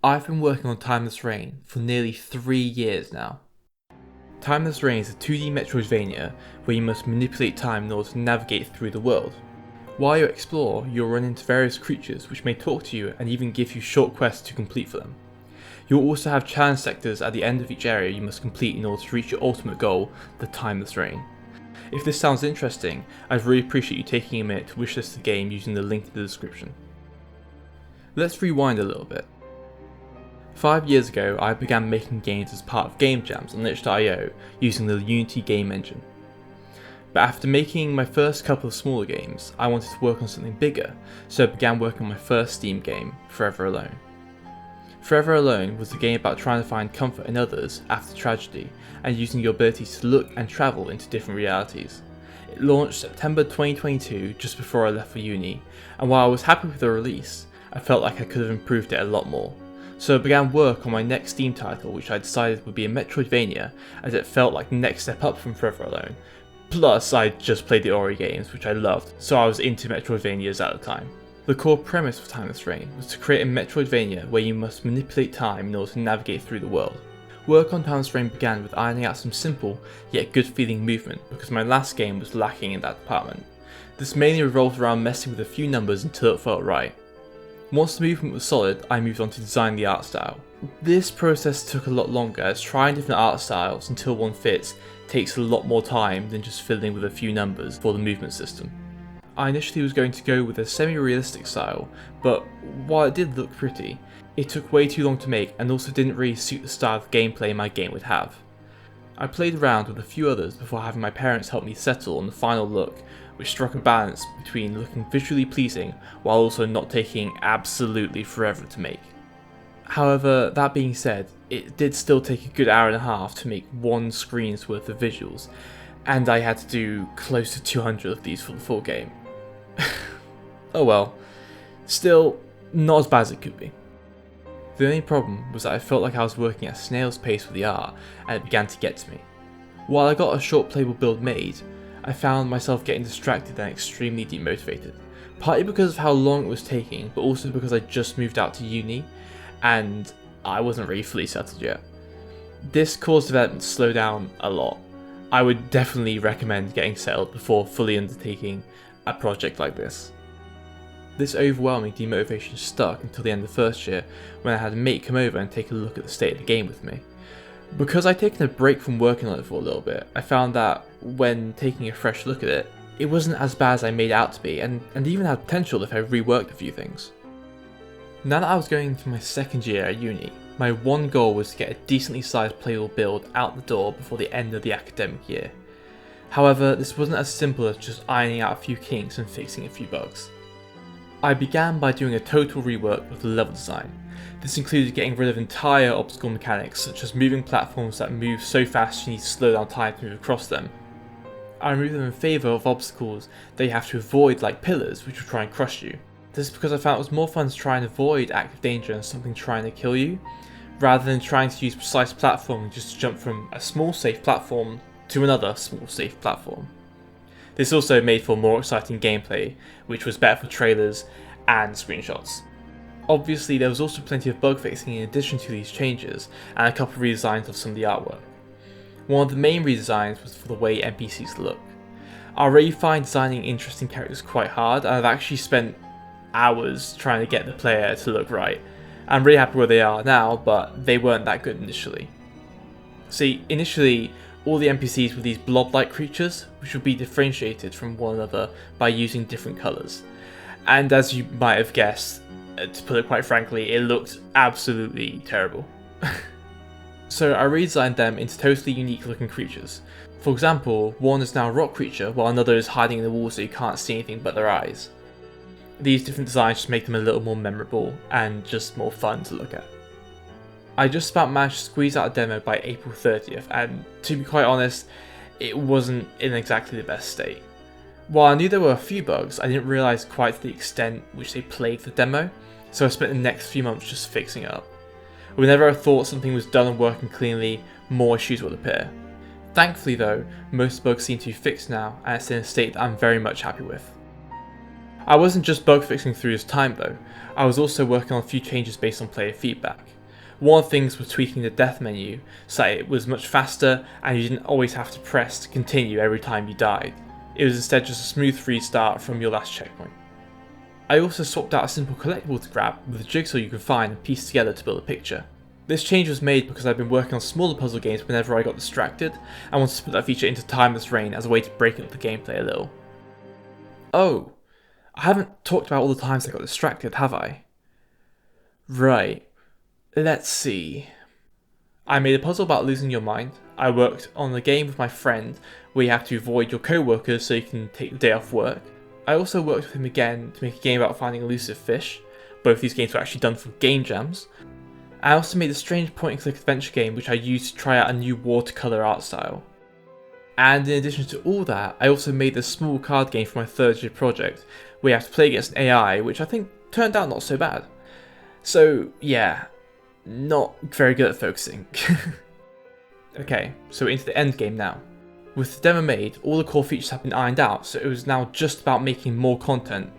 I've been working on Timeless Reign for nearly 3 years now. Timeless Reign is a 2D Metroidvania where you must manipulate time in order to navigate through the world. While you explore, you'll run into various creatures which may talk to you and even give you short quests to complete for them. You'll also have challenge sectors at the end of each area you must complete in order to reach your ultimate goal, the Timeless Reign. If this sounds interesting, I'd really appreciate you taking a minute to wishlist the game using the link in the description. Let's rewind a little bit. 5 years ago, I began making games as part of game jams on itch.io using the Unity game engine. But after making my first couple of smaller games, I wanted to work on something bigger, so I began working on my first Steam game, Forever Alone. Forever Alone was a game about trying to find comfort in others after tragedy and using your abilities to look and travel into different realities. It launched September 2022, just before I left for uni, and while I was happy with the release, I felt like I could have improved it a lot more. So I began work on my next Steam title, which I decided would be a Metroidvania, as it felt like the next step up from Forever Alone. Plus, I just played the Ori games, which I loved, so I was into Metroidvanias at the time. The core premise of Timeless Reign was to create a Metroidvania where you must manipulate time in order to navigate through the world. Work on Timeless Reign began with ironing out some simple, yet good feeling movement, because my last game was lacking in that department. This mainly revolved around messing with a few numbers until it felt right. Once the movement was solid, I moved on to design the art style. This process took a lot longer, as trying different art styles until one fits takes a lot more time than just fiddling with a few numbers for the movement system. I initially was going to go with a semi-realistic style, but while it did look pretty, it took way too long to make and also didn't really suit the style of gameplay my game would have. I played around with a few others before having my parents help me settle on the final look, which struck a balance between looking visually pleasing while also not taking absolutely forever to make. However, that being said, it did still take a good hour and a half to make one screen's worth of visuals, and I had to do close to 200 of these for the full game. Oh well, still not as bad as it could be. The only problem was that I felt like I was working at a snail's pace with the art, and it began to get to me. While I got a short playable build made, I found myself getting distracted and extremely demotivated, partly because of how long it was taking, but also because I just moved out to uni, and I wasn't really fully settled yet. This caused development to slow down a lot. I would definitely recommend getting settled before fully undertaking a project like this. This overwhelming demotivation stuck until the end of the first year, when I had a mate come over and take a look at the state of the game with me. Because I'd taken a break from working on it for a little bit, I found that when taking a fresh look at it, it wasn't as bad as I made it out to be, and even had potential if I reworked a few things. Now that I was going into my second year at uni, my one goal was to get a decently sized playable build out the door before the end of the academic year. However, this wasn't as simple as just ironing out a few kinks and fixing a few bugs. I began by doing a total rework of the level design. This included getting rid of entire obstacle mechanics, such as moving platforms that move so fast you need to slow down time to move across them. I removed them in favour of obstacles that you have to avoid, like pillars, which will try and crush you. This is because I found it was more fun to try and avoid active danger and something trying to kill you, rather than trying to use precise platforming just to jump from a small safe platform to another small safe platform. This also made for more exciting gameplay, which was better for trailers and screenshots. Obviously, there was also plenty of bug fixing in addition to these changes, and a couple of redesigns of some of the artwork. One of the main redesigns was for the way NPCs look. I already find designing interesting characters quite hard, and I've actually spent hours trying to get the player to look right. I'm really happy where they are now, but they weren't that good initially. See, initially, all the NPCs were these blob-like creatures, which would be differentiated from one another by using different colours. And as you might have guessed, to put it quite frankly, it looked absolutely terrible. So I redesigned them into totally unique looking creatures. For example, one is now a rock creature, while another is hiding in the wall so you can't see anything but their eyes. These different designs just make them a little more memorable and just more fun to look at. I just about managed to squeeze out a demo by April 30th, and to be quite honest, it wasn't in exactly the best state. While I knew there were a few bugs, I didn't realise quite to the extent which they plagued the demo, so I spent the next few months just fixing it up. Whenever I thought something was done and working cleanly, more issues would appear. Thankfully though, most bugs seem to be fixed now, and it's in a state that I'm very much happy with. I wasn't just bug fixing through this time though, I was also working on a few changes based on player feedback. One of the things was tweaking the death menu so that it was much faster and you didn't always have to press to continue every time you died. It was instead just a smooth restart from your last checkpoint. I also swapped out a simple collectible to grab with a jigsaw you can find and piece together to build a picture. This change was made because I've been working on smaller puzzle games whenever I got distracted and wanted to put that feature into Timeless Rain as a way to break up the gameplay a little. Oh, I haven't talked about all the times I got distracted, have I? Right, let's see. I made a puzzle about losing your mind. I worked on a game with my friend where you have to avoid your co-workers so you can take the day off work. I also worked with him again to make a game about finding elusive fish. Both these games were actually done from game jams. I also made a strange point-and-click adventure game which I used to try out a new watercolour art style. And in addition to all that, I also made this small card game for my third year project where you have to play against an AI, which I think turned out not so bad. So yeah, not very good at focusing. Okay, so into the end game now. With the demo made, all the core features have been ironed out, so it was now just about making more content,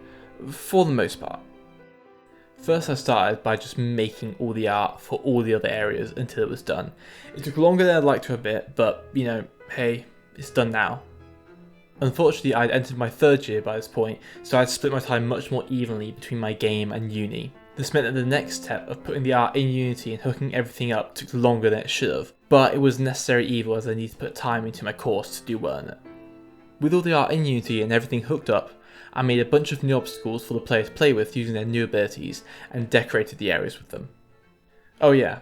for the most part. First I started by just making all the art for all the other areas until it was done. It took longer than I'd like to admit, but you know, hey, it's done now. Unfortunately, I'd entered my third year by this point, so I'd split my time much more evenly between my game and uni. This meant that the next step of putting the art in Unity and hooking everything up took longer than it should have, but it was necessary evil as I needed to put time into my course to do well in it. With all the art in Unity and everything hooked up, I made a bunch of new obstacles for the player to play with using their new abilities and decorated the areas with them. Oh yeah,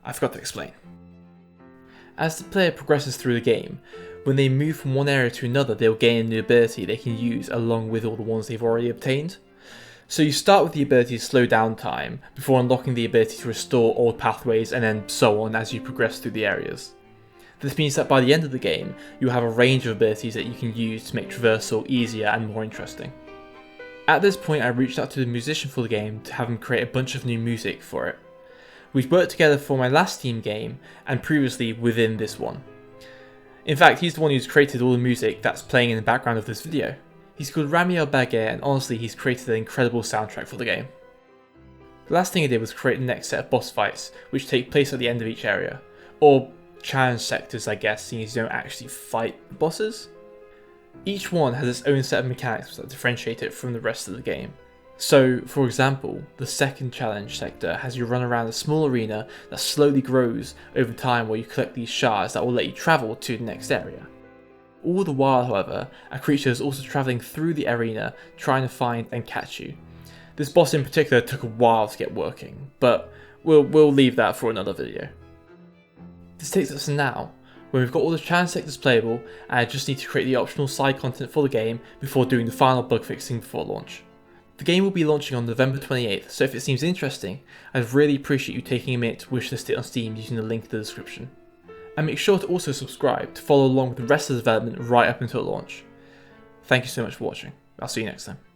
I forgot to explain. As the player progresses through the game, when they move from one area to another, they'll gain a new ability they can use along with all the ones they've already obtained. So you start with the ability to slow down time, before unlocking the ability to restore old pathways and then so on as you progress through the areas. This means that by the end of the game, you'll have a range of abilities that you can use to make traversal easier and more interesting. At this point I reached out to the musician for the game to have him create a bunch of new music for it. We'd worked together for my last Steam game and previously within this one. In fact, he's the one who's created all the music that's playing in the background of this video. He's called Rami El-Bagir and honestly he's created an incredible soundtrack for the game. The last thing I did was create the next set of boss fights, which take place at the end of each area. Or challenge sectors I guess, seeing as you don't actually fight bosses. Each one has its own set of mechanics that differentiate it from the rest of the game. So, for example, the second challenge sector has you run around a small arena that slowly grows over time while you collect these shards that will let you travel to the next area. All the while, however, a creature is also travelling through the arena trying to find and catch you. This boss in particular took a while to get working, but we'll leave that for another video. This takes us to now, when we've got all the challenge sectors playable and I just need to create the optional side content for the game before doing the final bug fixing before launch. The game will be launching on November 28th, so if it seems interesting, I'd really appreciate you taking a minute to wishlist it on Steam using the link in the description. And make sure to also subscribe to follow along with the rest of the development right up until launch. Thank you so much for watching. I'll see you next time.